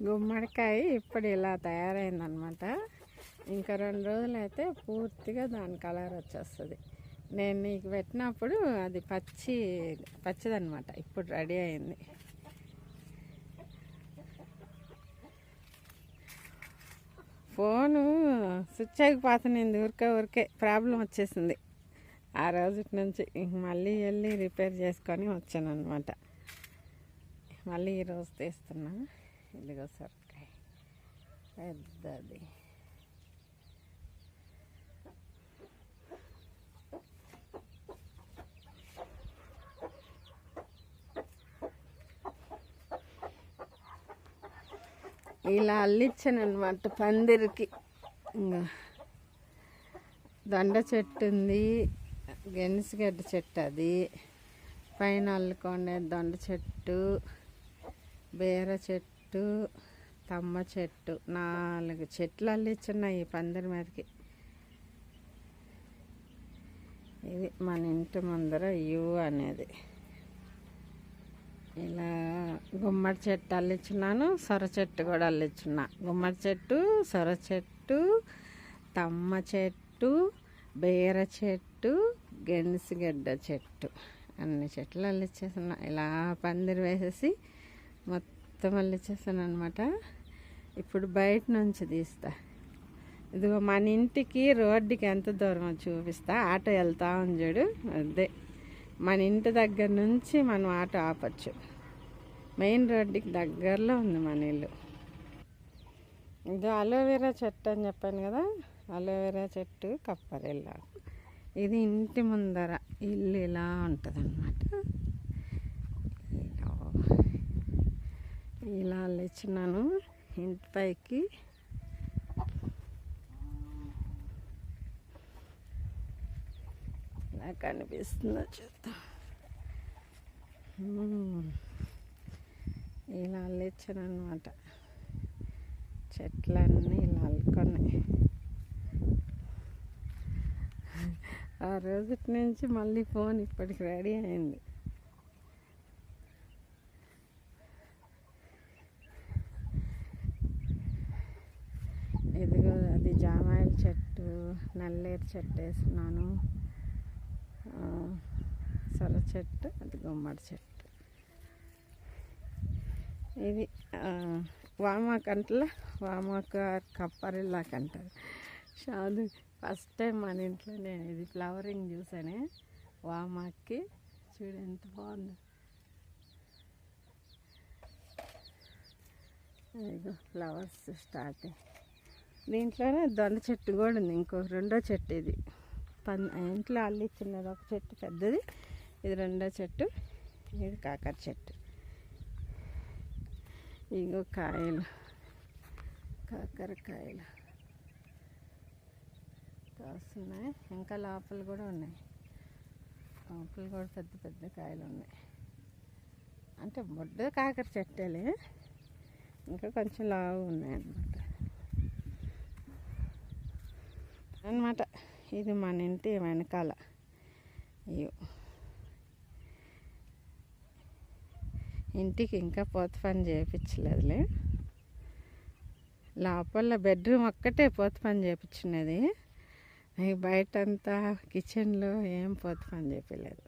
గుమ్మడికాయ ఇప్పుడు ఇలా తయారైందనమాట. ఇంకా 2 రోజులు అయితే పూర్తిగా దాని కలర్ వచ్చేస్తుంది. నేను నీకు పెట్టినప్పుడు అది పచ్చిదనమాట. ఇప్పుడు రెడీ అయింది. ఫోను స్విచ్ అయిపోతుంది. ఊరికే ప్రాబ్లం వచ్చేసింది. ఆ రోజు నుంచి ఇంక మళ్ళీ వెళ్ళి రిపేర్ చేసుకొని వచ్చాను అనమాట. మళ్ళీ ఈరోజు తీస్తున్నా. ఇదిగో సొరకాయ పెద్దది. ఇలా అల్లిచ్చాను అనమాట పందిరికి. దొండ చెట్టు ఉంది, గెనిసిగడ్డ చెట్టు, అది పైన అల్లుకొండే దొండ చెట్టు, బీర చెట్టు, తమ్మ చెట్టు, 4 చెట్లు అల్లిచ్చున్నాయి ఈ పందిరి మీదకి. ఇది మన ఇంటి ముందర యూ అనేది. ఇలా గుమ్మడి చెట్టు అల్లించున్నాను, సొర చెట్టు కూడా అల్లించున్నా. గుమ్మడి చెట్టు, సొర చెట్టు, తమ్మ చెట్టు, బీర చెట్టు, గెనిసిగడ్డ చెట్టు, అన్ని చెట్లు అల్లిచ్చేస్తున్నా. ఇలా పందిరి వేసేసి మొత్తం అల్లిచ్చేస్తాను అనమాట. ఇప్పుడు బయట నుంచి తీస్తా. ఇదిగో మన ఇంటికి రోడ్డుకి ఎంత దూరమో చూపిస్తా. ఆటో వెళ్తా ఉంది చూడు, అదే మన ఇంటి దగ్గర నుంచి మనం ఆటో ఆపచ్చు. మెయిన్ రోడ్డుకి దగ్గరలో ఉంది మన ఇల్లు. ఇది అలోవెరా చెట్టు అని చెప్పాను కదా, అలోవెరా చెట్టు, కప్పరెల్లా. ఇది ఇంటి ముందర ఇల్లు ఇలా ఉంటుంది అన్నమాట. ఇలా అల్లిచ్చినాను ఇంటి పైకి. ఇలా కనిపిస్తుందో చూద్దాం. ఇలా అల్లిచ్చాను అనమాట. చెట్లన్నీ ఇలా అల్లుకున్నాయి. ఆ రోజు నుంచి మళ్ళీ ఫోన్ ఇప్పటికి రెడీ అయింది. ఇదిగో అది జామాయిల చెట్టు, నల్లేరు చెట్టు వేస్తున్నాను, సొర చెట్టు, అది గుమ్మడి చెట్టు. ఇది వామాకు కప్పరిల్లాకు అంటారు. షాదు ఫస్ట్ టైం మన ఇంట్లో నేను ఇది ఫ్లవరింగ్ చూసానే వామాకి. చూడు ఎంత బాగుంది. ఇదిగో ఫ్లవర్స్ స్టార్ట్. దీంట్లోనే దొండ చెట్టు కూడా ఉంది, ఇంకో 2వ చెట్టు. ఇది ఇంట్లో అల్లిచ్చినది ఒక చెట్టు పెద్దది, ఇది 2వ చెట్టు, ఇది కాకర చెట్టు. ఇగో కాయలు, కాకరకాయలు కాస్తున్నాయి. ఇంకా లోపల కూడా ఉన్నాయి, లోపల కూడా పెద్ద పెద్ద కాయలు ఉన్నాయి. అంటే బొడ్డ కాకర చెట్టేలే, ఇంకా కొంచెం లావు ఉన్నాయి అన్నమాట. ఇది మన ఇంటి వెనకాల. అయ్యో, ఇంటికి ఇంకా పోత పని చేయించలేదులే. లోపల బెడ్రూమ్ ఒక్కటే పోత పని చేయించున్నది. బయటంతా కిచెన్లో ఏం పోత పని చేయలేదు.